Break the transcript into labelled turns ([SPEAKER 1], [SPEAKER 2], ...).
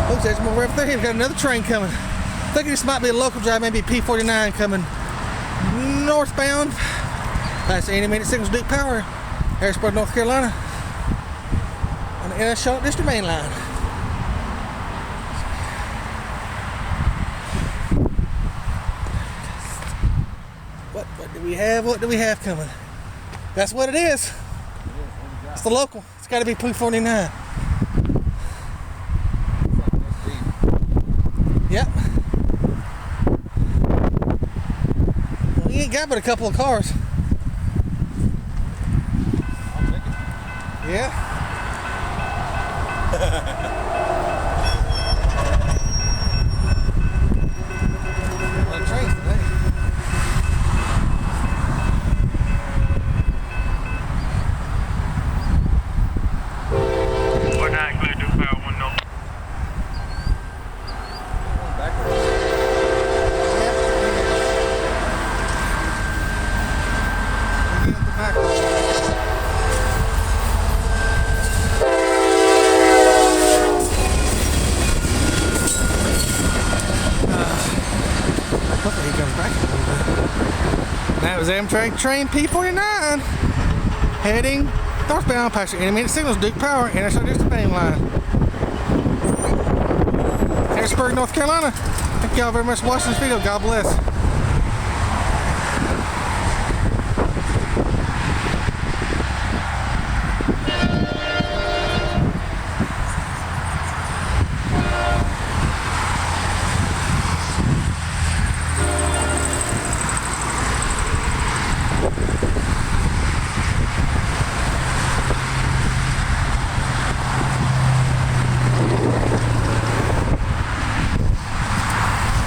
[SPEAKER 1] Looks like there's more right there. We've got another train coming. I think this might be a local drive, maybe P49 coming northbound. Past the 80-minute signals, Duke Power, Harrisburg, North Carolina, on the NS Charlotte District main line. What do we have? What do we have coming? That's what it is. It's the local. It's got to be P49. Yep. Well, he ain't got but a couple of cars.
[SPEAKER 2] I'll take it.
[SPEAKER 1] Yeah. A lot of trains today. Hopefully he comes back. That was Amtrak train P49 heading northbound past your 80-minute signals, Duke Power, NS District main line. Harrisburg, North Carolina. Thank y'all very much for watching this video. God bless.